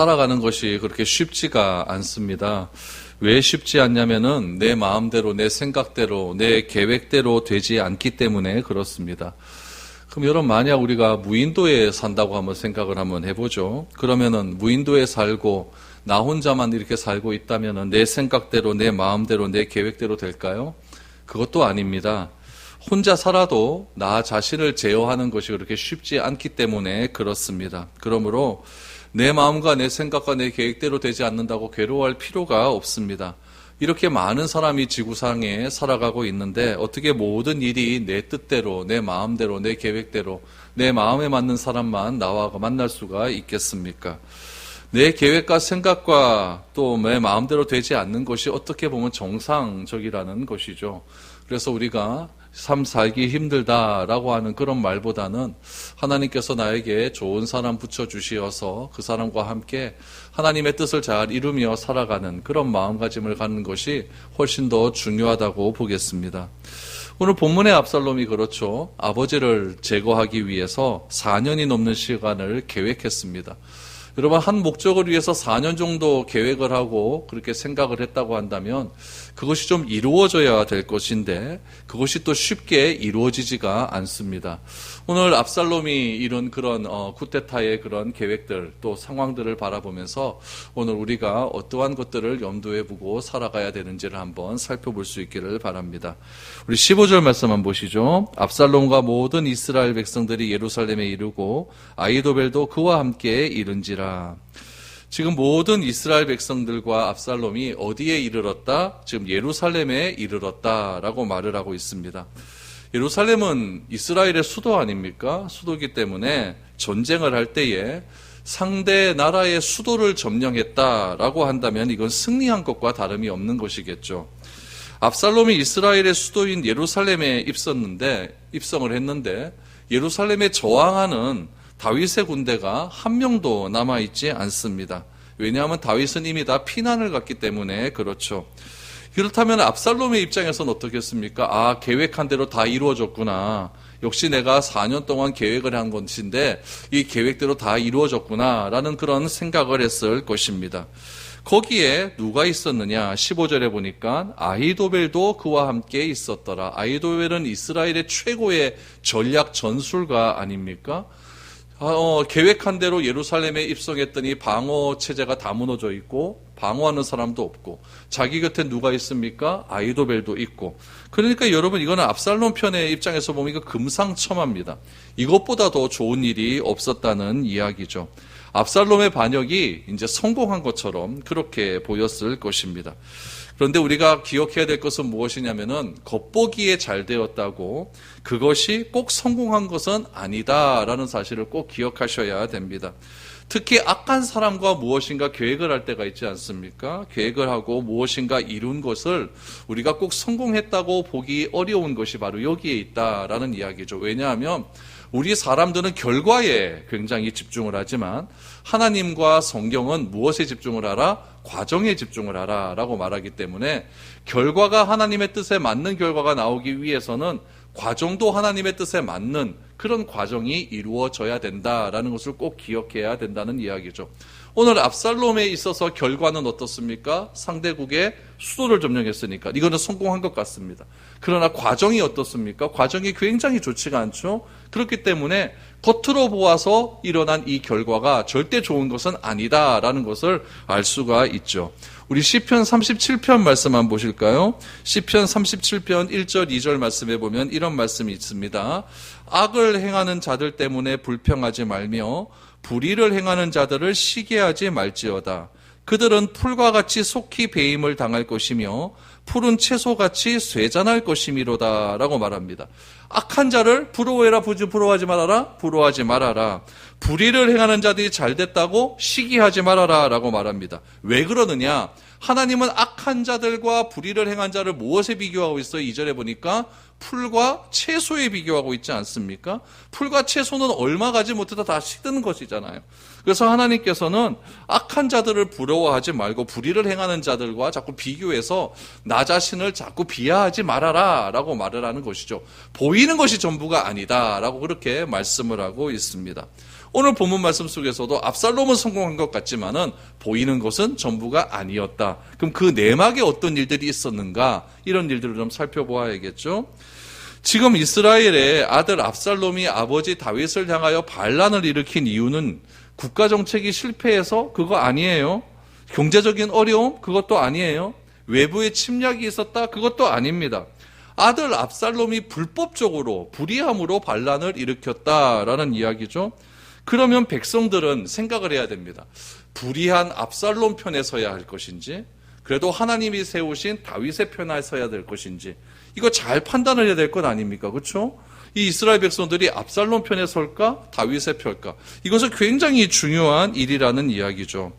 살아가는 것이 그렇게 쉽지가 않습니다. 왜 쉽지 않냐면은 내 마음대로, 내 생각대로, 내 계획대로 되지 않기 때문에 그렇습니다. 그럼 여러분, 만약 우리가 무인도에 산다고 한번 생각을 한번 해보죠. 그러면은 무인도에 살고 나 혼자만 이렇게 살고 있다면은 내 생각대로, 내 마음대로, 내 계획대로 될까요? 그것도 아닙니다. 혼자 살아도 나 자신을 제어하는 것이 그렇게 쉽지 않기 때문에 그렇습니다. 그러므로 내 마음과 내 생각과 내 계획대로 되지 않는다고 괴로워할 필요가 없습니다. 이렇게 많은 사람이 지구상에 살아가고 있는데 어떻게 모든 일이 내 뜻대로, 내 마음대로, 내 계획대로, 내 마음에 맞는 사람만 나와 만날 수가 있겠습니까? 내 계획과 생각과 또 내 마음대로 되지 않는 것이 어떻게 보면 정상적이라는 것이죠. 그래서 우리가 삶 살기 힘들다라고 하는 그런 말보다는 하나님께서 나에게 좋은 사람 붙여주시어서 그 사람과 함께 하나님의 뜻을 잘 이루며 살아가는 그런 마음가짐을 갖는 것이 훨씬 더 중요하다고 보겠습니다. 오늘 본문의 압살롬이 그렇죠. 아버지를 제거하기 위해서 4년이 넘는 시간을 계획했습니다. 여러분, 한 목적을 위해서 4년 정도 계획을 하고 그렇게 생각을 했다고 한다면 그것이 좀 이루어져야 될 것인데 그것이 또 쉽게 이루어지지가 않습니다. 오늘 압살롬이 이룬 그런 쿠데타의 그런 계획들 또 상황들을 바라보면서 오늘 우리가 어떠한 것들을 염두에 두고 살아가야 되는지를 한번 살펴볼 수 있기를 바랍니다. 우리 15절 말씀 한번 보시죠. 압살롬과 모든 이스라엘 백성들이 예루살렘에 이르고 아히도벨도 그와 함께 이른지라. 지금 모든 이스라엘 백성들과 압살롬이 어디에 이르렀다? 지금 예루살렘에 이르렀다라고 말을 하고 있습니다. 예루살렘은 이스라엘의 수도 아닙니까? 수도이기 때문에 전쟁을 할 때에 상대 나라의 수도를 점령했다라고 한다면 이건 승리한 것과 다름이 없는 것이겠죠. 압살롬이 이스라엘의 수도인 예루살렘에 입성을 했는데 예루살렘에 저항하는 다윗의 군대가 한 명도 남아있지 않습니다. 왜냐하면 다윗은 이미 다 피난을 갔기 때문에 그렇죠. 그렇다면 압살롬의 입장에서는 어떻겠습니까? 계획한 대로 다 이루어졌구나. 역시 내가 4년 동안 계획을 한 것인데 이 계획대로 다 이루어졌구나 라는 그런 생각을 했을 것입니다. 거기에 누가 있었느냐? 15절에 보니까 아히도벨도 그와 함께 있었더라. 아히도벨은 이스라엘의 최고의 전략 전술가 아닙니까? 계획한 대로 예루살렘에 입성했더니 방어 체제가 다 무너져 있고 방어하는 사람도 없고 자기 곁에 누가 있습니까? 아히도벨도 있고. 그러니까 여러분, 이거는 압살롬 편의 입장에서 보면 이거 금상첨화입니다. 이것보다 더 좋은 일이 없었다는 이야기죠. 압살롬의 반역이 이제 성공한 것처럼 그렇게 보였을 것입니다. 그런데 우리가 기억해야 될 것은 무엇이냐면은 겉보기에 잘 되었다고 그것이 꼭 성공한 것은 아니다라는 사실을 꼭 기억하셔야 됩니다. 특히 악한 사람과 무엇인가 계획을 할 때가 있지 않습니까? 계획을 하고 무엇인가 이룬 것을 우리가 꼭 성공했다고 보기 어려운 것이 바로 여기에 있다라는 이야기죠. 왜냐하면 우리 사람들은 결과에 굉장히 집중을 하지만 하나님과 성경은 무엇에 집중을 하라? 과정에 집중을 하라 라고 말하기 때문에 결과가 하나님의 뜻에 맞는 결과가 나오기 위해서는 과정도 하나님의 뜻에 맞는 그런 과정이 이루어져야 된다라는 것을 꼭 기억해야 된다는 이야기죠. 오늘 압살롬에 있어서 결과는 어떻습니까? 상대국의 수도를 점령했으니까 이거는 성공한 것 같습니다. 그러나 과정이 어떻습니까? 과정이 굉장히 좋지가 않죠. 그렇기 때문에 겉으로 보아서 일어난 이 결과가 절대 좋은 것은 아니다라는 것을 알 수가 있죠. 우리 시편 37편 말씀 한번 보실까요? 시편 37편 1절 2절 말씀에 보면 이런 말씀이 있습니다. 악을 행하는 자들 때문에 불평하지 말며 불의를 행하는 자들을 시기하지 말지어다. 그들은 풀과 같이 속히 배임을 당할 것이며 푸른 채소같이 쇠잔할 것이미로다 라고 말합니다. 악한 자를 부러워해라, 부러워하지 말아라, 부러워하지 말아라. 불의를 행하는 자들이 잘 됐다고 시기하지 말아라 라고 말합니다. 왜 그러느냐? 하나님은 악한 자들과 불의를 행한 자를 무엇에 비교하고 있어요? 2절에 보니까 풀과 채소에 비교하고 있지 않습니까? 풀과 채소는 얼마 가지 못해도 다 식는 것이잖아요. 그래서 하나님께서는 악한 자들을 부러워하지 말고 불의를 행하는 자들과 자꾸 비교해서 나 자신을 자꾸 비하하지 말아라 라고 말을 하는 것이죠. 보이는 것이 전부가 아니다 라고 그렇게 말씀을 하고 있습니다. 오늘 본문 말씀 속에서도 압살롬은 성공한 것 같지만은 보이는 것은 전부가 아니었다. 그럼 그 내막에 어떤 일들이 있었는가? 이런 일들을 좀 살펴보아야겠죠. 지금 이스라엘의 아들 압살롬이 아버지 다윗을 향하여 반란을 일으킨 이유는 국가 정책이 실패해서 그거 아니에요. 경제적인 어려움? 그것도 아니에요. 외부의 침략이 있었다? 그것도 아닙니다. 아들 압살롬이 불법적으로 불의함으로 반란을 일으켰다라는 이야기죠. 그러면 백성들은 생각을 해야 됩니다. 불의한 압살롬 편에 서야 할 것인지, 그래도 하나님이 세우신 다윗의 편에 서야 될 것인지, 이거 잘 판단을 해야 될 것 아닙니까? 그렇죠? 이 이스라엘 백성들이 압살롬 편에 설까? 다윗의 편일까? 이것은 굉장히 중요한 일이라는 이야기죠.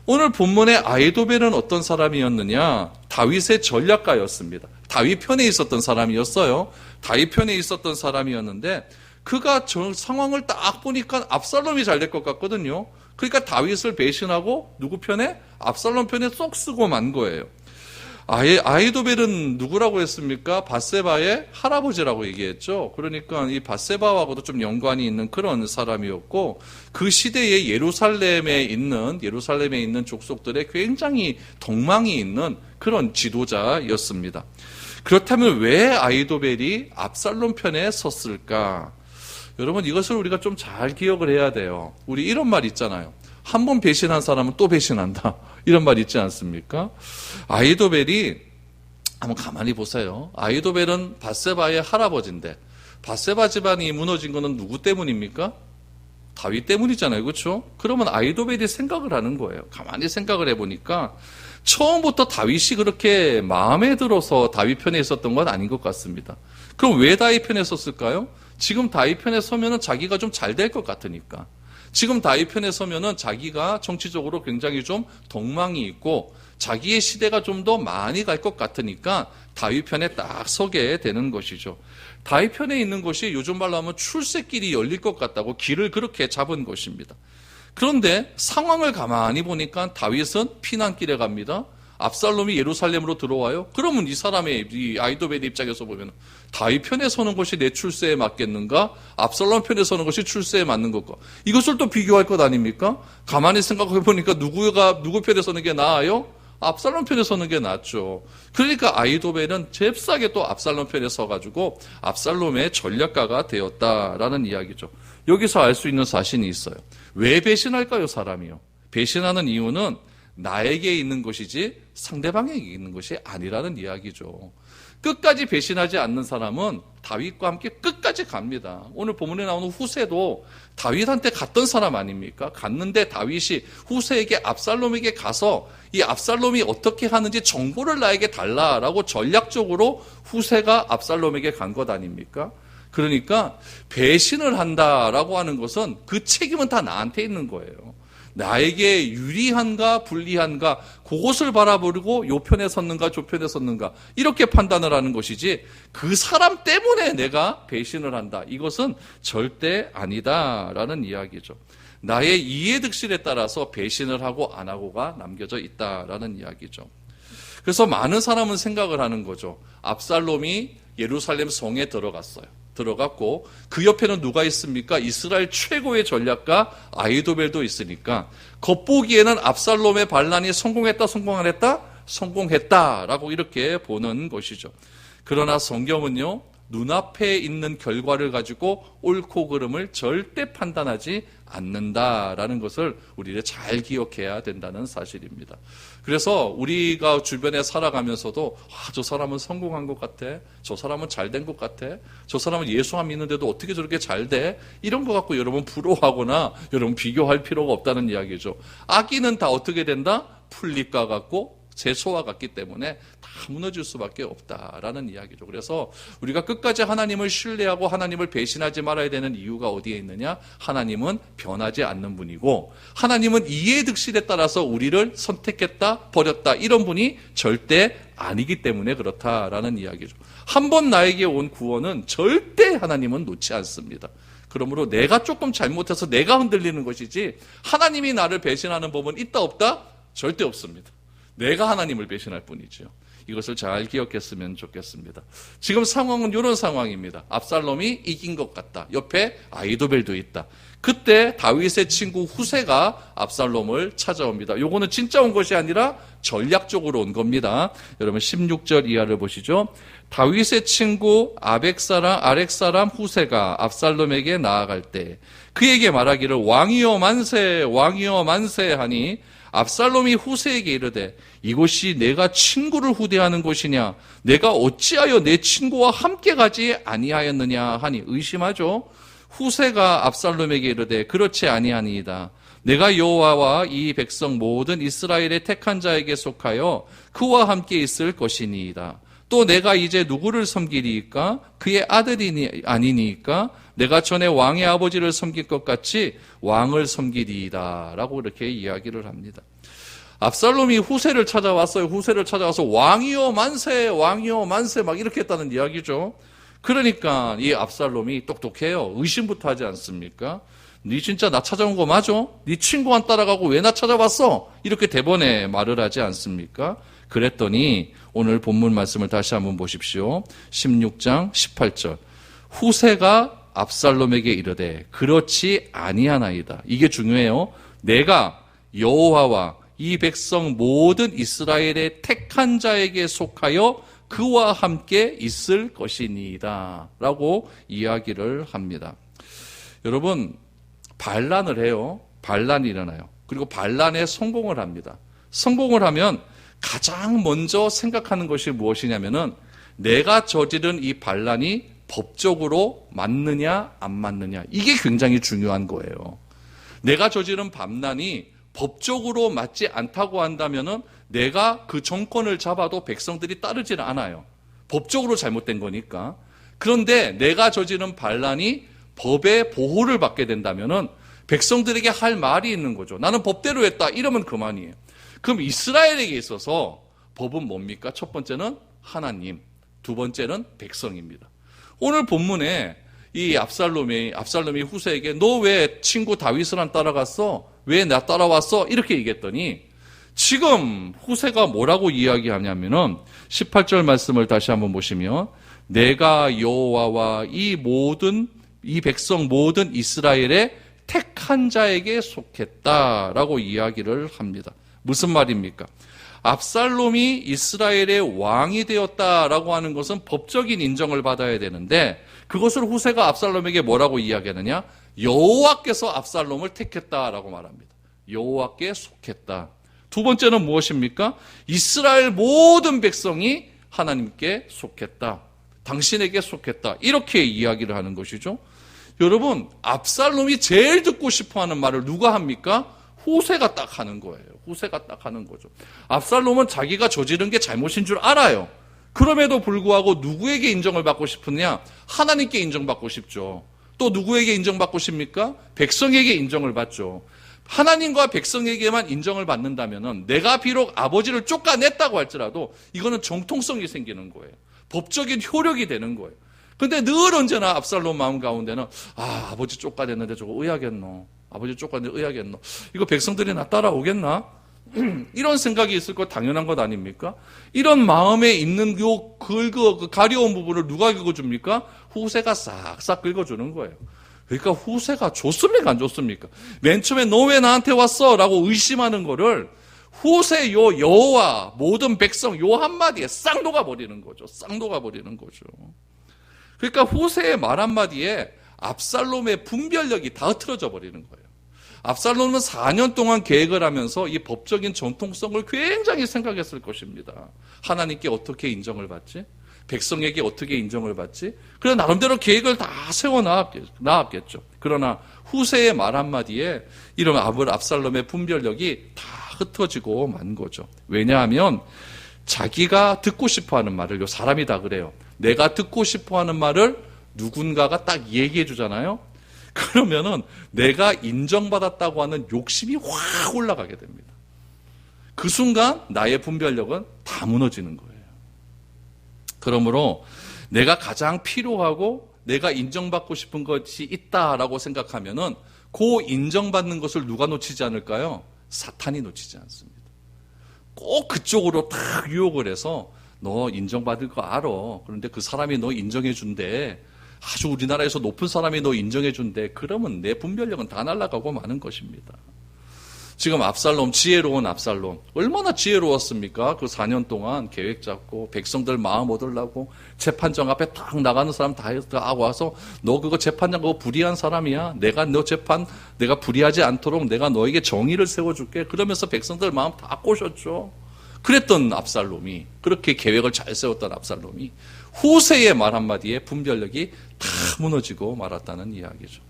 오늘 본문의 아히도벨은 어떤 사람이었느냐? 다윗의 전략가였습니다. 다윗 편에 있었던 사람이었어요. 다윗 편에 있었던 사람이었는데 그가 저 상황을 딱 보니까 압살롬이 잘 될 것 같거든요. 그러니까 다윗을 배신하고 누구 편에? 압살롬 편에 쏙 쓰고 만 거예요. 아히도벨은 누구라고 했습니까? 밧세바의 할아버지라고 얘기했죠. 그러니까 이 밧세바하고도 좀 연관이 있는 그런 사람이었고, 그 시대에 예루살렘에 있는 족속들의 굉장히 덕망이 있는 그런 지도자였습니다. 그렇다면 왜 아히도벨이 압살롬 편에 섰을까? 여러분, 이것을 우리가 좀 잘 기억을 해야 돼요. 우리 이런 말 있잖아요. 한 번 배신한 사람은 또 배신한다. 이런 말 있지 않습니까? 아히도벨이, 한번 가만히 보세요. 아히도벨은 밧세바의 할아버지인데, 밧세바 집안이 무너진 거는 누구 때문입니까? 다윗 때문이잖아요. 그렇죠? 그러면 아히도벨이 생각을 하는 거예요. 가만히 생각을 해보니까 처음부터 다윗이 그렇게 마음에 들어서 다윗 편에 있었던 건 아닌 것 같습니다. 그럼 왜 다윗 편에 섰을까요? 지금 다윗 편에 서면은 자기가 좀 잘 될 것 같으니까. 지금 다윗 편에 서면은 자기가 정치적으로 굉장히 좀 덕망이 있고 자기의 시대가 좀 더 많이 갈 것 같으니까 다윗 편에 딱 서게 되는 것이죠. 다윗 편에 있는 것이 요즘 말로 하면 출세길이 열릴 것 같다고 길을 그렇게 잡은 것입니다. 그런데 상황을 가만히 보니까 다윗은 피난길에 갑니다. 압살롬이 예루살렘으로 들어와요. 그러면 이 아히도벨 입장에서 보면 다윗 편에 서는 것이 내 출세에 맞겠는가? 압살롬 편에 서는 것이 출세에 맞는 것과 이것을 또 비교할 것 아닙니까? 가만히 생각해 보니까 누구 편에 서는 게 나아요? 압살롬 편에 서는 게 낫죠. 그러니까 아히도벨은 잽싸게 또 압살롬 편에 서가지고 압살롬의 전략가가 되었다라는 이야기죠. 여기서 알 수 있는 사실이 있어요. 왜 배신할까요, 사람이요? 배신하는 이유는 나에게 있는 것이지 상대방에게 있는 것이 아니라는 이야기죠. 끝까지 배신하지 않는 사람은 다윗과 함께 끝까지 갑니다. 오늘 본문에 나오는 후세도 다윗한테 갔던 사람 아닙니까? 갔는데 다윗이 후세에게 압살롬에게 가서 이 압살롬이 어떻게 하는지 정보를 나에게 달라라고 전략적으로 후세가 압살롬에게 간 것 아닙니까? 그러니까 배신을 한다라고 하는 것은 그 책임은 다 나한테 있는 거예요. 나에게 유리한가 불리한가 그것을 바라보고 요 편에 섰는가 저 편에 섰는가 이렇게 판단을 하는 것이지 그 사람 때문에 내가 배신을 한다. 이것은 절대 아니다라는 이야기죠. 나의 이해득실에 따라서 배신을 하고 안 하고가 남겨져 있다라는 이야기죠. 그래서 많은 사람은 생각을 하는 거죠. 압살롬이 예루살렘 성에 들어갔고 그 옆에는 누가 있습니까? 이스라엘 최고의 전략가 아히도벨도 있으니까 겉보기에는 압살롬의 반란이 성공했다 성공 안 했다? 성공했다라고 이렇게 보는 것이죠. 그러나 성경은요, 눈앞에 있는 결과를 가지고 옳고 그름을 절대 판단하지 않는다라는 것을 우리가 잘 기억해야 된다는 사실입니다. 그래서 우리가 주변에 살아가면서도 저 사람은 성공한 것 같아, 저 사람은 잘 된 것 같아, 저 사람은 예수 안 믿는데도 어떻게 저렇게 잘 돼? 이런 거 갖고 여러분 부러워하거나 여러분 비교할 필요가 없다는 이야기죠. 악인은 다 어떻게 된다? 풀잎과 같고 제소와 같기 때문에 다 무너질 수밖에 없다라는 이야기죠. 그래서 우리가 끝까지 하나님을 신뢰하고 하나님을 배신하지 말아야 되는 이유가 어디에 있느냐? 하나님은 변하지 않는 분이고 하나님은 이해 득실에 따라서 우리를 선택했다 버렸다 이런 분이 절대 아니기 때문에 그렇다라는 이야기죠. 한 번 나에게 온 구원은 절대 하나님은 놓지 않습니다. 그러므로 내가 조금 잘못해서 내가 흔들리는 것이지 하나님이 나를 배신하는 법은 있다 없다? 절대 없습니다. 내가 하나님을 배신할 뿐이죠. 이것을 잘 기억했으면 좋겠습니다. 지금 상황은 이런 상황입니다. 압살롬이 이긴 것 같다. 옆에 아히도벨도 있다. 그때 다윗의 친구 후세가 압살롬을 찾아옵니다. 요거는 진짜 온 것이 아니라 전략적으로 온 겁니다. 여러분 16절 이하를 보시죠. 다윗의 친구 아렉사람 후세가 압살롬에게 나아갈 때 그에게 말하기를 왕이여 만세 왕이여 만세 하니 압살롬이 후세에게 이르되 이곳이 내가 친구를 후대하는 곳이냐 내가 어찌하여 내 친구와 함께 가지 아니하였느냐 하니 의심하죠. 후세가 압살롬에게 이르되 그렇지 아니하니이다. 내가 여호와와 이 백성 모든 이스라엘의 택한 자에게 속하여 그와 함께 있을 것이니이다. 또 내가 이제 누구를 섬기리이까? 그의 아들이 아니니까 내가 전에 왕의 아버지를 섬길 것 같이 왕을 섬기리이다. 라고 이렇게 이야기를 합니다. 압살롬이 후세를 찾아왔어요. 후세를 찾아와서 왕이여 만세 왕이여 만세 막 이렇게 했다는 이야기죠. 그러니까 이 압살롬이 똑똑해요. 의심부터 하지 않습니까? 네 진짜 나 찾아온 거 맞아? 네 친구 안 따라가고 왜 나 찾아왔어? 이렇게 대번에 말을 하지 않습니까? 그랬더니 오늘 본문 말씀을 다시 한번 보십시오. 16장 18절 후세가 압살롬에게 이르되 그렇지 아니하나이다. 이게 중요해요. 내가 여호와와 이 백성 모든 이스라엘의 택한 자에게 속하여 그와 함께 있을 것이니이다. 라고 이야기를 합니다. 여러분 반란을 해요. 반란이 일어나요. 그리고 반란에 성공을 합니다. 성공을 하면 가장 먼저 생각하는 것이 무엇이냐면은 내가 저지른 이 반란이 법적으로 맞느냐 안 맞느냐 이게 굉장히 중요한 거예요. 내가 저지른 반란이 법적으로 맞지 않다고 한다면은 내가 그 정권을 잡아도 백성들이 따르지는 않아요. 법적으로 잘못된 거니까. 그런데 내가 저지른 반란이 법의 보호를 받게 된다면은 백성들에게 할 말이 있는 거죠. 나는 법대로 했다. 이러면 그만이에요. 그럼 이스라엘에게 있어서 법은 뭡니까? 첫 번째는 하나님, 두 번째는 백성입니다. 오늘 본문에 이 압살롬이 후세에게 너 왜 친구 다윗을 안 따라갔어? 왜 나 따라왔어? 이렇게 얘기했더니 지금 후세가 뭐라고 이야기하냐면은 18절 말씀을 다시 한번 보시면 내가 여호와와 이 백성 모든 이스라엘의 택한 자에게 속했다라고 이야기를 합니다. 무슨 말입니까? 압살롬이 이스라엘의 왕이 되었다라고 하는 것은 법적인 인정을 받아야 되는데 그것을 후세가 압살롬에게 뭐라고 이야기하느냐? 여호와께서 압살롬을 택했다라고 말합니다. 여호와께 속했다. 두 번째는 무엇입니까? 이스라엘 모든 백성이 하나님께 속했다. 당신에게 속했다. 이렇게 이야기를 하는 것이죠. 여러분, 압살롬이 제일 듣고 싶어하는 말을 누가 합니까? 후세가 딱 하는 거예요. 후세가 딱 하는 거죠. 압살롬은 자기가 저지른 게 잘못인 줄 알아요. 그럼에도 불구하고 누구에게 인정을 받고 싶으냐? 하나님께 인정받고 싶죠. 또 누구에게 인정받고 싶습니까? 백성에게 인정을 받죠. 하나님과 백성에게만 인정을 받는다면은 내가 비록 아버지를 쫓아냈다고 할지라도 이거는 정통성이 생기는 거예요. 법적인 효력이 되는 거예요. 근데 늘 언제나 압살롬 마음 가운데는 아버지 쫓아냈는데 저거 의하겠노? 아버지 쫓아냈는데 의하겠노? 이거 백성들이 나 따라오겠나? 이런 생각이 있을 거 당연한 것 아닙니까? 이런 마음에 있는 그 가려운 부분을 누가 긁어줍니까? 후세가 싹싹 긁어주는 거예요. 그러니까 후세가 좋습니까? 안 좋습니까? 맨 처음에 너 왜 나한테 왔어? 라고 의심하는 거를 후세 여호와 모든 백성 요 한마디에 싹 녹아버리는 거죠. 싹 녹아버리는 거죠. 그러니까 후세의 말 한마디에 압살롬의 분별력이 다 흐트러져 버리는 거예요. 압살롬은 4년 동안 계획을 하면서 이 법적인 정통성을 굉장히 생각했을 것입니다. 하나님께 어떻게 인정을 받지? 백성에게 어떻게 인정을 받지? 그래 나름대로 계획을 다 세워나왔겠죠. 그러나 후세의 말 한마디에 이런 압살롬의 분별력이 다 흩어지고 만 거죠. 왜냐하면 자기가 듣고 싶어하는 말을 사람이 다 그래요. 내가 듣고 싶어하는 말을 누군가가 딱 얘기해 주잖아요. 그러면은 내가 인정받았다고 하는 욕심이 확 올라가게 됩니다. 그 순간 나의 분별력은 다 무너지는 거예요. 그러므로 내가 가장 필요하고 내가 인정받고 싶은 것이 있다라고 생각하면은 그 인정받는 것을 누가 놓치지 않을까요? 사탄이 놓치지 않습니다. 꼭 그쪽으로 딱 유혹을 해서 너 인정받을 거 알아. 그런데 그 사람이 너 인정해 준대. 아주 우리나라에서 높은 사람이 너 인정해준대. 그러면 내 분별력은 다 날아가고 마는 것입니다. 지금 압살롬, 지혜로운 압살롬, 얼마나 지혜로웠습니까? 그 4년 동안 계획 잡고 백성들 마음 얻으려고 재판장 앞에 딱 나가는 사람 다 와서 너 그거 재판장 그거 불의한 사람이야. 내가 너 재판 내가 불의하지 않도록 내가 너에게 정의를 세워줄게. 그러면서 백성들 마음 다 꼬셨죠. 그랬던 압살롬이, 그렇게 계획을 잘 세웠던 압살롬이 후세의 말 한마디에 분별력이 다 무너지고 말았다는 이야기죠.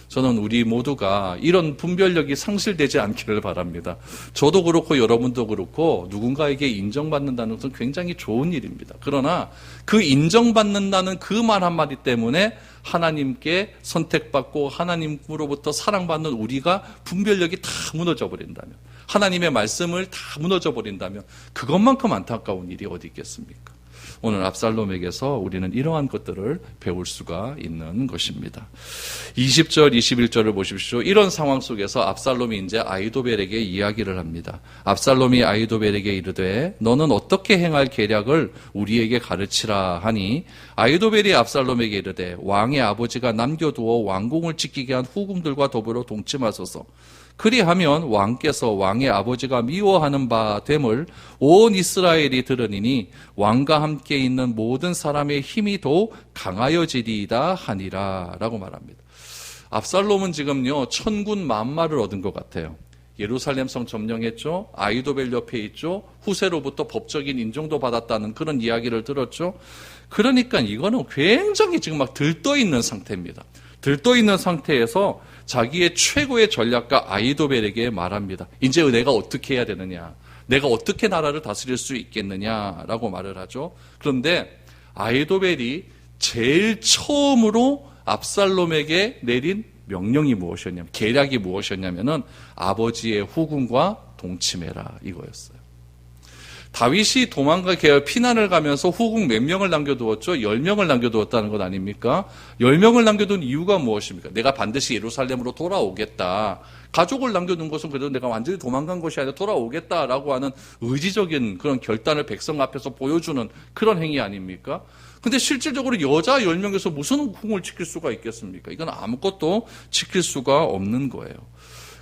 저는 우리 모두가 이런 분별력이 상실되지 않기를 바랍니다. 저도 그렇고 여러분도 그렇고 누군가에게 인정받는다는 것은 굉장히 좋은 일입니다. 그러나 그 인정받는다는 그 말 한마디 때문에 하나님께 선택받고 하나님으로부터 사랑받는 우리가 분별력이 다 무너져 버린다면, 하나님의 말씀을 다 무너져 버린다면 그것만큼 안타까운 일이 어디 있겠습니까? 오늘 압살롬에게서 우리는 이러한 것들을 배울 수가 있는 것입니다. 20절, 21절을 보십시오. 이런 상황 속에서 압살롬이 이제 아히도벨에게 이야기를 합니다. 압살롬이 아히도벨에게 이르되 너는 어떻게 행할 계략을 우리에게 가르치라 하니 아히도벨이 압살롬에게 이르되 왕의 아버지가 남겨두어 왕궁을 지키게 한 후궁들과 더불어 동침하소서. 그리하면 왕께서 왕의 아버지가 미워하는 바 됨을 온 이스라엘이 들으니 왕과 함께 있는 모든 사람의 힘이 더욱 강하여지리이다 하니라 라고 말합니다. 압살롬은 지금요 천군 만마를 얻은 것 같아요. 예루살렘 성 점령했죠. 아히도벨 옆에 있죠. 후세로부터 법적인 인정도 받았다는 그런 이야기를 들었죠. 그러니까 이거는 굉장히 지금 막 들떠있는 상태입니다. 들떠있는 상태에서 자기의 최고의 전략가 아히도벨에게 말합니다. 이제 내가 어떻게 해야 되느냐, 내가 어떻게 나라를 다스릴 수 있겠느냐라고 말을 하죠. 그런데 아히도벨이 제일 처음으로 압살롬에게 내린 명령이 무엇이었냐면, 계략이 무엇이었냐면은 아버지의 후궁과 동침해라 이거였어요. 다윗이 피난을 가면서 후궁 몇 명을 남겨두었죠? 10명을 남겨두었다는 것 아닙니까? 10명을 남겨둔 이유가 무엇입니까? 내가 반드시 예루살렘으로 돌아오겠다. 가족을 남겨둔 것은 그래도 내가 완전히 도망간 것이 아니라 돌아오겠다라고 하는 의지적인 그런 결단을 백성 앞에서 보여주는 그런 행위 아닙니까? 근데 실질적으로 여자 10명에서 무슨 후궁을 지킬 수가 있겠습니까? 이건 아무것도 지킬 수가 없는 거예요.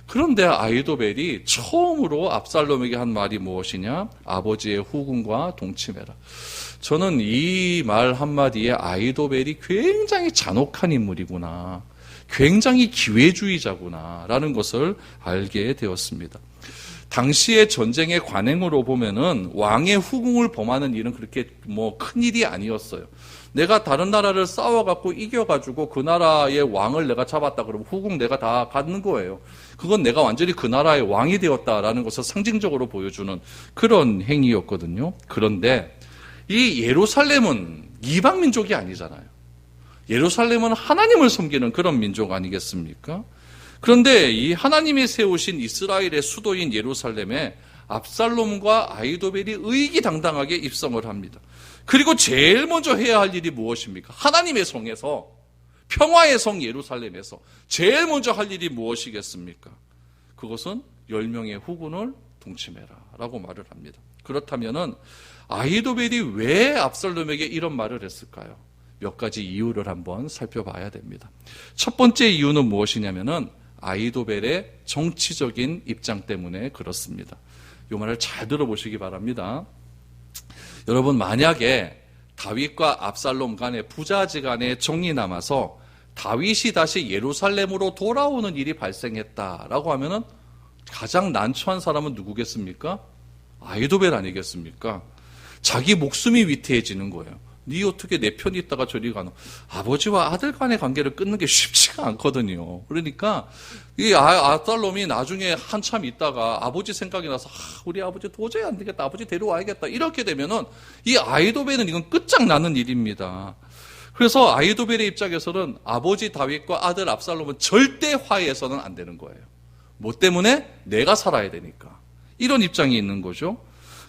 그런데 아히도벨이 처음으로 압살롬에게 한 말이 무엇이냐? 아버지의 후궁과 동침해라. 저는 이 말 한마디에 아히도벨이 굉장히 잔혹한 인물이구나, 굉장히 기회주의자구나 라는 것을 알게 되었습니다. 당시의 전쟁의 관행으로 보면은 왕의 후궁을 범하는 일은 그렇게 큰 일이 아니었어요. 내가 다른 나라를 싸워갖고 이겨가지고 그 나라의 왕을 내가 잡았다 그러면 후궁 내가 다 갖는 거예요. 그건 내가 완전히 그 나라의 왕이 되었다라는 것을 상징적으로 보여주는 그런 행위였거든요. 그런데 이 예루살렘은 이방 민족이 아니잖아요. 예루살렘은 하나님을 섬기는 그런 민족 아니겠습니까? 그런데 이 하나님이 세우신 이스라엘의 수도인 예루살렘에 압살롬과 아히도벨이 의기당당하게 입성을 합니다. 그리고 제일 먼저 해야 할 일이 무엇입니까? 하나님의 성에서, 평화의 성 예루살렘에서 제일 먼저 할 일이 무엇이겠습니까? 그것은 10명의 후군을 동침해라 라고 말을 합니다. 그렇다면은 아히도벨이 왜 압살롬에게 이런 말을 했을까요? 몇 가지 이유를 한번 살펴봐야 됩니다. 첫 번째 이유는 무엇이냐면은 아히도벨의 정치적인 입장 때문에 그렇습니다. 이 말을 잘 들어보시기 바랍니다. 여러분, 만약에 다윗과 압살롬 간에 부자지간에 정이 남아서 다윗이 다시 예루살렘으로 돌아오는 일이 발생했다라고 하면은 가장 난처한 사람은 누구겠습니까? 아히도벨 아니겠습니까? 자기 목숨이 위태해지는 거예요. 네 어떻게 내 편이 있다가 저리 가노? 아버지와 아들 간의 관계를 끊는 게 쉽지가 않거든요. 그러니까 이 압살롬이 나중에 한참 있다가 아버지 생각이 나서 우리 아버지 도저히 안 되겠다, 아버지 데려와야겠다 이렇게 되면은 이 아히도벨은 이건 끝장나는 일입니다. 그래서 아히도벨의 입장에서는 아버지 다윗과 아들 압살롬은 절대 화해해서는 안 되는 거예요. 뭐 때문에? 내가 살아야 되니까. 이런 입장이 있는 거죠.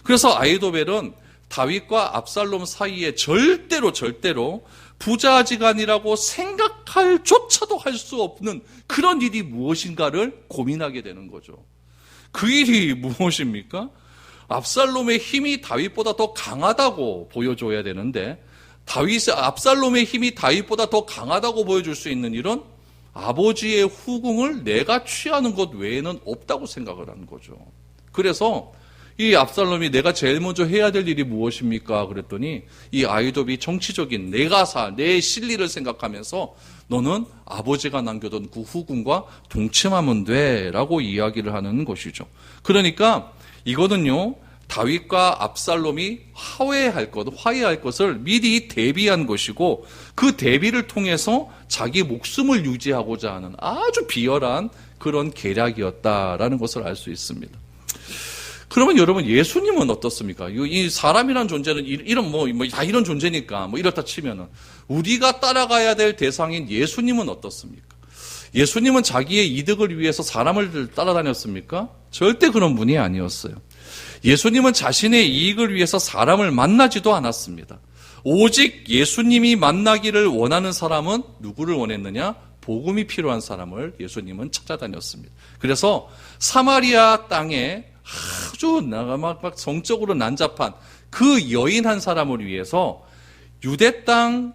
그래서 아히도벨은 다윗과 압살롬 사이에 절대로 부자지간이라고 생각할 조차도 할 수 없는 그런 일이 무엇인가를 고민하게 되는 거죠. 그 일이 무엇입니까? 압살롬의 힘이 다윗보다 더 강하다고 보여줘야 되는데 압살롬의 힘이 다윗보다 더 강하다고 보여줄 수 있는 일은 아버지의 후궁을 내가 취하는 것 외에는 없다고 생각을 하는 거죠. 그래서 이 압살롬이 내가 제일 먼저 해야 될 일이 무엇입니까? 그랬더니 이 아히도베이 정치적인 내 실리를 생각하면서 너는 아버지가 남겨둔 그 후궁과 동침하면 돼 라고 이야기를 하는 것이죠. 그러니까 이거는요, 다윗과 압살롬이 화해할 것을 미리 대비한 것이고 그 대비를 통해서 자기 목숨을 유지하고자 하는 아주 비열한 그런 계략이었다라는 것을 알 수 있습니다. 그러면 여러분, 예수님은 어떻습니까? 이 사람이란 존재는 다 이런 존재니까 이렇다 치면은 우리가 따라가야 될 대상인 예수님은 어떻습니까? 예수님은 자기의 이득을 위해서 사람을 따라다녔습니까? 절대 그런 분이 아니었어요. 예수님은 자신의 이익을 위해서 사람을 만나지도 않았습니다. 오직 예수님이 만나기를 원하는 사람은 누구를 원했느냐? 복음이 필요한 사람을 예수님은 찾아다녔습니다. 그래서 사마리아 땅에 아주 막 성적으로 난잡한 그 여인 한 사람을 위해서 유대 땅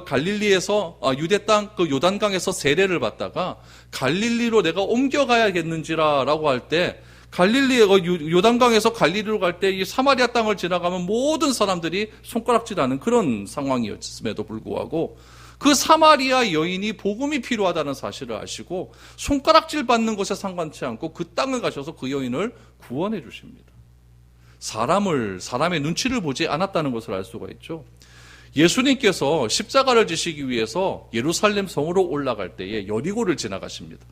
갈릴리에서 유대 땅 그 요단강에서 세례를 받다가 갈릴리로 내가 옮겨가야겠는지라라고 할 때 요단강에서 갈릴리로 갈 때 이 사마리아 땅을 지나가면 모든 사람들이 손가락질하는 그런 상황이었음에도 불구하고 그 사마리아 여인이 복음이 필요하다는 사실을 아시고 손가락질 받는 것에 상관치 않고 그 땅을 가셔서 그 여인을 구원해 주십니다. 사람의 눈치를 보지 않았다는 것을 알 수가 있죠. 예수님께서 십자가를 지시기 위해서 예루살렘 성으로 올라갈 때에 여리고를 지나가십니다.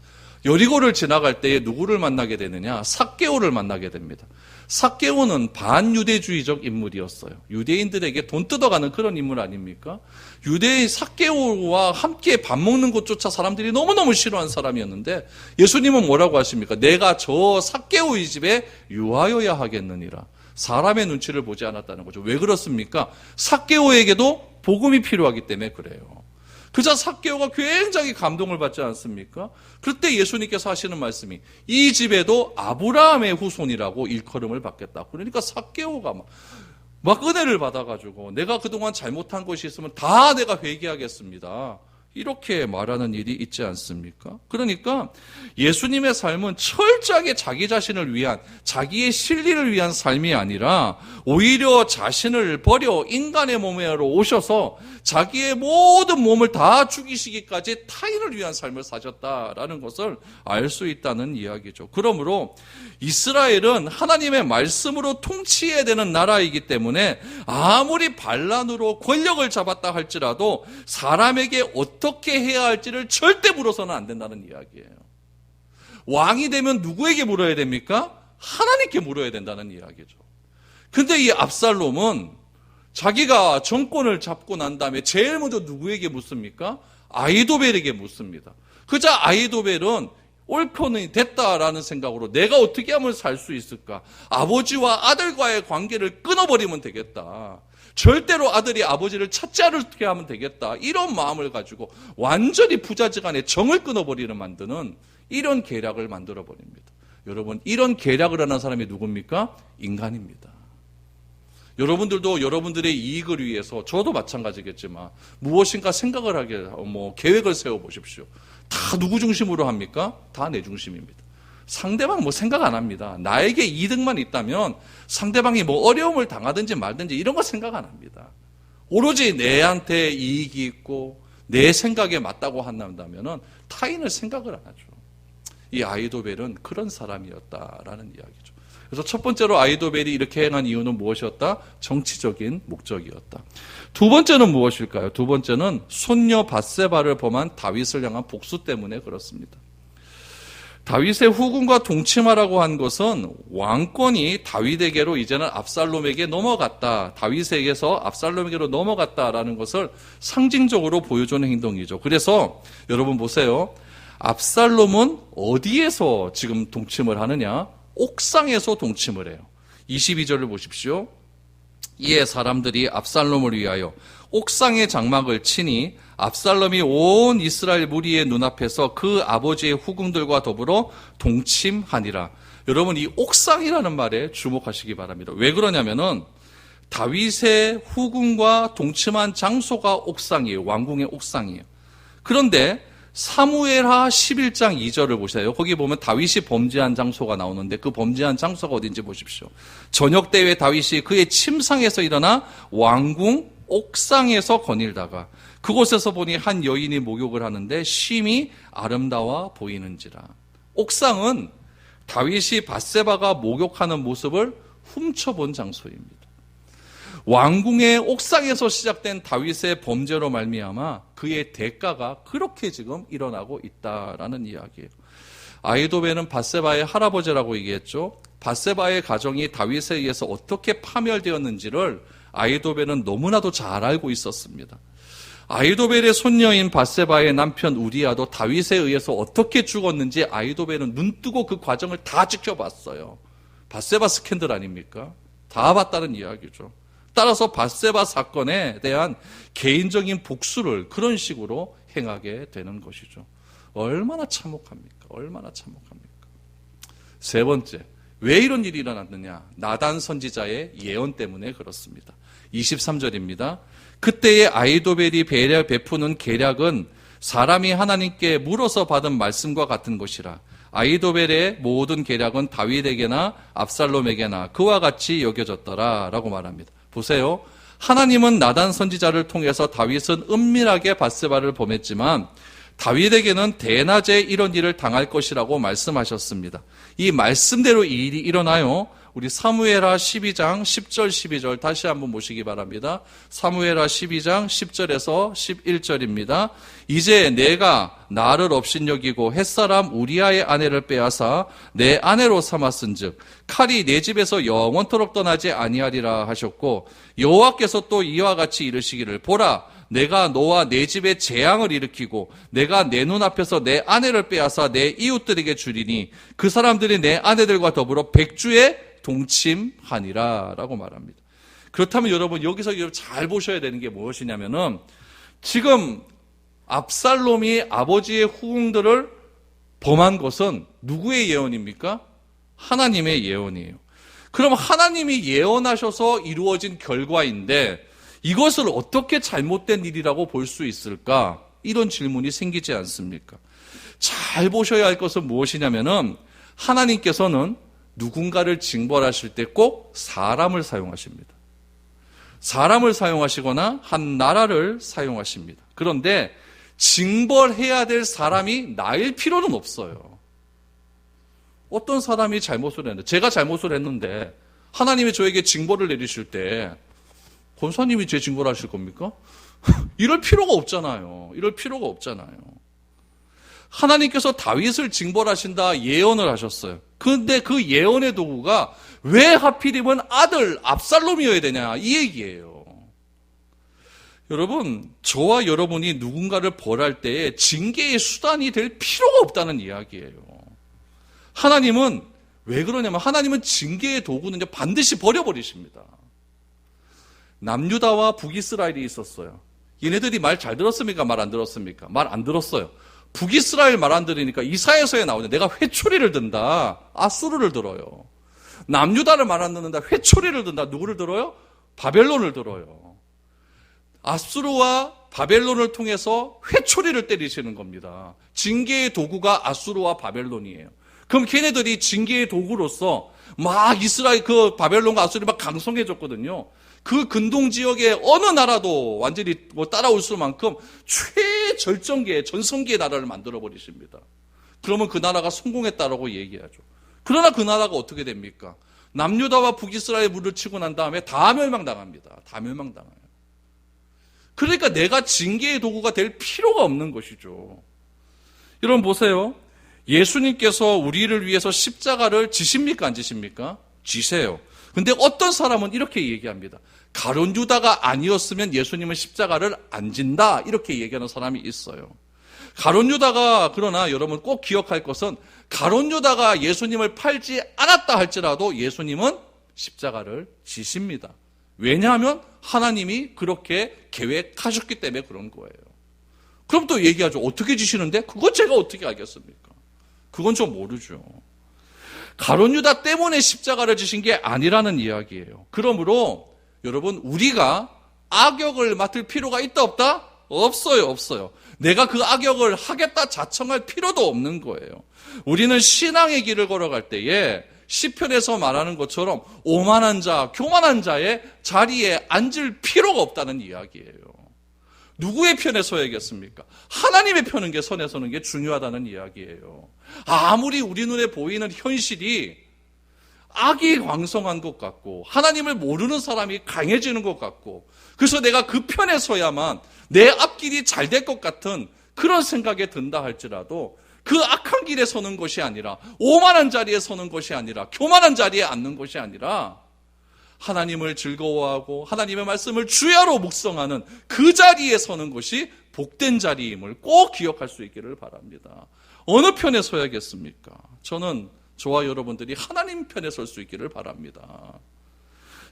여리고를 지나갈 때에 누구를 만나게 되느냐? 삭개오를 만나게 됩니다. 삭개오는 반유대주의적 인물이었어요. 유대인들에게 돈 뜯어가는 그런 인물 아닙니까? 유대인 삭개오와 함께 밥 먹는 것조차 사람들이 너무너무 싫어하는 사람이었는데 예수님은 뭐라고 하십니까? 내가 저 삭개오의 집에 유하여야 하겠느니라. 사람의 눈치를 보지 않았다는 거죠. 왜 그렇습니까? 삭개오에게도 복음이 필요하기 때문에 그래요. 그자 삭개오가 굉장히 감동을 받지 않습니까? 그때 예수님께서 하시는 말씀이 이 집에도 아브라함의 후손이라고 일컬음을 받겠다. 그러니까 삭개오가 막 은혜를 받아가지고 내가 그동안 잘못한 것이 있으면 다 내가 회개하겠습니다. 이렇게 말하는 일이 있지 않습니까? 그러니까 예수님의 삶은 철저하게 자기 자신을 위한, 자기의 실리를 위한 삶이 아니라 오히려 자신을 버려 인간의 몸에로 오셔서 자기의 모든 몸을 다 죽이시기까지 타인을 위한 삶을 사셨다라는 것을 알 수 있다는 이야기죠. 그러므로 이스라엘은 하나님의 말씀으로 통치해야 되는 나라이기 때문에 아무리 반란으로 권력을 잡았다 할지라도 사람에게 어떻게 해야 할지를 절대 물어서는 안 된다는 이야기예요. 왕이 되면 누구에게 물어야 됩니까? 하나님께 물어야 된다는 이야기죠. 근데 이 압살롬은 자기가 정권을 잡고 난 다음에 제일 먼저 누구에게 묻습니까? 아히도벨에게 묻습니다. 그자 아히도벨은 옳거니 됐다라는 생각으로 내가 어떻게 하면 살 수 있을까? 아버지와 아들과의 관계를 끊어버리면 되겠다. 절대로 아들이 아버지를 찾지 않게 하면 되겠다. 이런 마음을 가지고 완전히 부자지간에 정을 끊어버리는 만드는 이런 계략을 만들어버립니다. 여러분, 이런 계략을 하는 사람이 누굽니까? 인간입니다. 여러분들도 여러분들의 이익을 위해서, 저도 마찬가지겠지만 무엇인가 생각을 하게, 계획을 세워보십시오. 다 누구 중심으로 합니까? 다 내 중심입니다. 상대방 생각 안 합니다. 나에게 이득만 있다면 상대방이 어려움을 당하든지 말든지 이런 거 생각 안 합니다. 오로지 내한테 이익이 있고 내 생각에 맞다고 한다면 타인을 생각을 안 하죠. 이 아히도벨은 그런 사람이었다라는 이야기죠. 그래서 첫 번째로 아히도벨이 이렇게 행한 이유는 무엇이었다? 정치적인 목적이었다. 두 번째는 무엇일까요? 두 번째는 손녀 밧세바를 범한 다윗을 향한 복수 때문에 그렇습니다. 다윗의 후궁과 동침하라고 한 것은 왕권이 다윗에게로 이제는 압살롬에게 넘어갔다. 다윗에게서 압살롬에게로 넘어갔다라는 것을 상징적으로 보여주는 행동이죠. 그래서 여러분 보세요. 압살롬은 어디에서 지금 동침을 하느냐? 옥상에서 동침을 해요. 22절을 보십시오. 이에 사람들이 압살롬을 위하여 옥상의 장막을 치니 압살롬이 온 이스라엘 무리의 눈앞에서 그 아버지의 후궁들과 더불어 동침하니라. 여러분, 이 옥상이라는 말에 주목하시기 바랍니다. 왜 그러냐면은 다윗의 후궁과 동침한 장소가 옥상이에요. 왕궁의 옥상이에요. 그런데 사무엘하 11장 2절을 보세요. 거기 보면 다윗이 범죄한 장소가 나오는데 그 범죄한 장소가 어딘지 보십시오. 저녁 때에 다윗이 그의 침상에서 일어나 왕궁 옥상에서 거닐다가 그곳에서 보니 한 여인이 목욕을 하는데 심히 아름다워 보이는지라. 옥상은 다윗이 밧세바가 목욕하는 모습을 훔쳐본 장소입니다. 왕궁의 옥상에서 시작된 다윗의 범죄로 말미암아 그의 대가가 그렇게 지금 일어나고 있다라는 이야기예요. 아히도벨은 밧세바의 할아버지라고 얘기했죠. 밧세바의 가정이 다윗에 의해서 어떻게 파멸되었는지를 아히도벨은 너무나도 잘 알고 있었습니다. 아히도벨의 손녀인 밧세바의 남편 우리아도 다윗에 의해서 어떻게 죽었는지 아히도벨은 눈뜨고 그 과정을 다 지켜봤어요. 밧세바 스캔들 아닙니까? 다 봤다는 이야기죠. 따라서 밧세바 사건에 대한 개인적인 복수를 그런 식으로 행하게 되는 것이죠. 얼마나 참혹합니까? 얼마나 참혹합니까? 세 번째, 왜 이런 일이 일어났느냐? 나단 선지자의 예언 때문에 그렇습니다. 23절입니다. 그때의 아히도벨이 베푸는 계략은 사람이 하나님께 물어서 받은 말씀과 같은 것이라. 아히도벨의 모든 계략은 다윗에게나 압살롬에게나 그와 같이 여겨졌더라 라고 말합니다. 보세요. 하나님은 나단 선지자를 통해서 다윗은 은밀하게 밧세바를 범했지만 다윗에게는 대낮에 이런 일을 당할 것이라고 말씀하셨습니다. 이 말씀대로 이 일이 일어나요. 우리 사무엘하 12장 10절 12절 다시 한번 보시기 바랍니다. 사무엘하 12장 10절에서 11절입니다. 이제 내가 나를 업신여기고 햇사람 우리아의 아내를 빼앗아 내 아내로 삼았은즉 칼이 내 집에서 영원토록 떠나지 아니하리라 하셨고 여호와께서 또 이와 같이 이르시기를 보라 내가 너와 내 집에 재앙을 일으키고 내가 내 눈앞에서 내 아내를 빼앗아 내 이웃들에게 주리니 그 사람들이 내 아내들과 더불어 백주에 동침하니라 라고 말합니다. 그렇다면 여러분 여기서 잘 보셔야 되는 게 무엇이냐면은 지금 압살롬이 아버지의 후궁들을 범한 것은 누구의 예언입니까? 하나님의 예언이에요. 그럼 하나님이 예언하셔서 이루어진 결과인데 이것을 어떻게 잘못된 일이라고 볼 수 있을까? 이런 질문이 생기지 않습니까? 잘 보셔야 할 것은 무엇이냐면은 하나님께서는 누군가를 징벌하실 때 꼭 사람을 사용하십니다. 사람을 사용하시거나 한 나라를 사용하십니다. 그런데 징벌해야 될 사람이 나일 필요는 없어요. 어떤 사람이 잘못을 했는데 제가 잘못을 했는데 하나님이 저에게 징벌을 내리실 때 권사님이 제 징벌하실 겁니까? 이럴 필요가 없잖아요. 이럴 필요가 없잖아요. 하나님께서 다윗을 징벌하신다 예언을 하셨어요. 그런데 그 예언의 도구가 왜 하필이면 아들 압살롬이어야 되냐 이 얘기예요. 여러분 저와 여러분이 누군가를 벌할 때에 징계의 수단이 될 필요가 없다는 이야기예요. 하나님은 왜 그러냐면 하나님은 징계의 도구는 반드시 버려버리십니다. 남유다와 북이스라엘이 있었어요. 얘네들이 말 잘 들었습니까? 말 안 들었습니까? 말 안 들었어요. 북이스라엘 말 안 들으니까 이사야서에 나오는데 내가 회초리를 든다. 아수르를 들어요. 남유다를 말 안 듣는다. 회초리를 든다. 누구를 들어요? 바벨론을 들어요. 아수르와 바벨론을 통해서 회초리를 때리시는 겁니다. 징계의 도구가 아수르와 바벨론이에요. 그럼 걔네들이 징계의 도구로서 막 이스라엘 그 바벨론과 아수르이 막 강성해졌거든요. 그 근동 지역의 어느 나라도 완전히 따라올 수만큼 최절정기의 전성기의 나라를 만들어 버리십니다. 그러면 그 나라가 성공했다라고 얘기하죠. 그러나 그 나라가 어떻게 됩니까? 남유다와 북이스라엘 물을 치고 난 다음에 다 멸망당합니다. 다 멸망당해요. 그러니까 내가 징계의 도구가 될 필요가 없는 것이죠. 여러분 보세요. 예수님께서 우리를 위해서 십자가를 지십니까? 안 지십니까? 지세요. 근데 어떤 사람은 이렇게 얘기합니다. 가룟 유다가 아니었으면 예수님은 십자가를 안 진다. 이렇게 얘기하는 사람이 있어요. 가룟 유다가 그러나 여러분 꼭 기억할 것은 가룟 유다가 예수님을 팔지 않았다 할지라도 예수님은 십자가를 지십니다. 왜냐하면 하나님이 그렇게 계획하셨기 때문에 그런 거예요. 그럼 또 얘기하죠. 어떻게 지시는데? 그건 제가 어떻게 알겠습니까? 그건 좀 모르죠. 가룟 유다 때문에 십자가를 지신 게 아니라는 이야기예요. 그러므로 여러분, 우리가 악역을 맡을 필요가 있다 없다? 없어요. 내가 그 악역을 하겠다 자청할 필요도 없는 거예요. 우리는 신앙의 길을 걸어갈 때에 시편에서 말하는 것처럼 오만한 자, 교만한 자의 자리에 앉을 필요가 없다는 이야기예요. 누구의 편에 서야겠습니까? 하나님의 편에 서는 게 중요하다는 이야기예요. 아무리 우리 눈에 보이는 현실이 악이 왕성한 것 같고 하나님을 모르는 사람이 강해지는 것 같고 그래서 내가 그 편에 서야만 내 앞길이 잘 될 것 같은 그런 생각에 든다 할지라도 그 악한 길에 서는 것이 아니라 오만한 자리에 서는 것이 아니라 교만한 자리에 앉는 것이 아니라 하나님을 즐거워하고 하나님의 말씀을 주야로 묵상하는 그 자리에 서는 것이 복된 자리임을 꼭 기억할 수 있기를 바랍니다. 어느 편에 서야겠습니까? 저와 여러분들이 하나님 편에 설 수 있기를 바랍니다.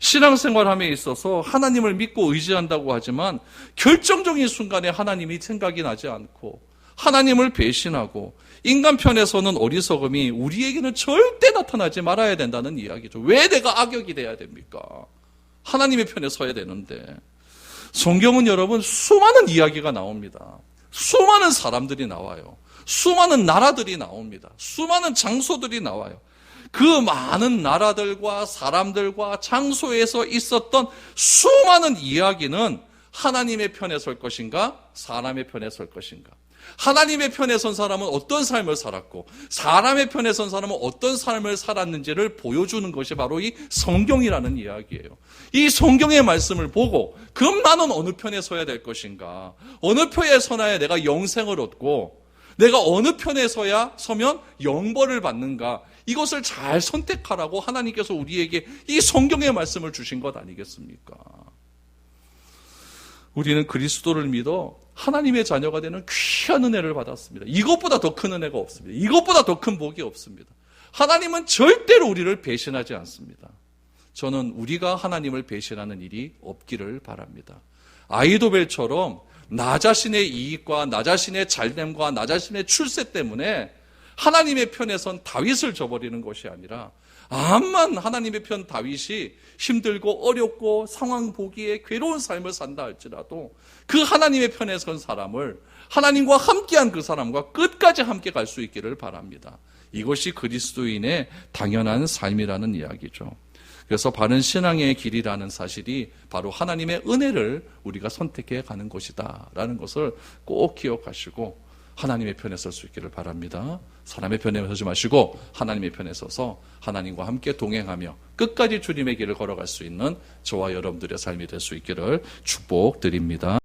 신앙생활함에 있어서 하나님을 믿고 의지한다고 하지만 결정적인 순간에 하나님이 생각이 나지 않고 하나님을 배신하고 인간 편에서는 어리석음이 우리에게는 절대 나타나지 말아야 된다는 이야기죠. 왜 내가 악역이 돼야 됩니까? 하나님의 편에 서야 되는데. 성경은 여러분 수많은 이야기가 나옵니다. 수많은 사람들이 나와요. 수많은 나라들이 나옵니다. 수많은 장소들이 나와요. 그 많은 나라들과 사람들과 장소에서 있었던 수많은 이야기는 하나님의 편에 설 것인가? 사람의 편에 설 것인가? 하나님의 편에 선 사람은 어떤 삶을 살았고 사람의 편에 선 사람은 어떤 삶을 살았는지를 보여주는 것이 바로 이 성경이라는 이야기예요. 이 성경의 말씀을 보고 그럼 나는 어느 편에 서야 될 것인가? 어느 편에 서나야 내가 영생을 얻고 내가 어느 편에 서면 영벌을 받는가? 이것을 잘 선택하라고 하나님께서 우리에게 이 성경의 말씀을 주신 것 아니겠습니까? 우리는 그리스도를 믿어 하나님의 자녀가 되는 귀한 은혜를 받았습니다. 이것보다 더 큰 은혜가 없습니다. 이것보다 더 큰 복이 없습니다. 하나님은 절대로 우리를 배신하지 않습니다. 저는 우리가 하나님을 배신하는 일이 없기를 바랍니다. 아이도벨처럼 나 자신의 이익과 나 자신의 잘됨과 나 자신의 출세 때문에 하나님의 편에 선 다윗을 저버리는 것이 아니라 암만 하나님의 편 다윗이 힘들고 어렵고 상황 보기에 괴로운 삶을 산다 할지라도 그 하나님의 편에 선 사람을 하나님과 함께한 그 사람과 끝까지 함께 갈 수 있기를 바랍니다. 이것이 그리스도인의 당연한 삶이라는 이야기죠. 그래서 바른 신앙의 길이라는 사실이 바로 하나님의 은혜를 우리가 선택해 가는 것이다 라는 것을 꼭 기억하시고 하나님의 편에 설 수 있기를 바랍니다. 사람의 편에 서지 마시고 하나님의 편에 서서 하나님과 함께 동행하며 끝까지 주님의 길을 걸어갈 수 있는 저와 여러분들의 삶이 될 수 있기를 축복드립니다.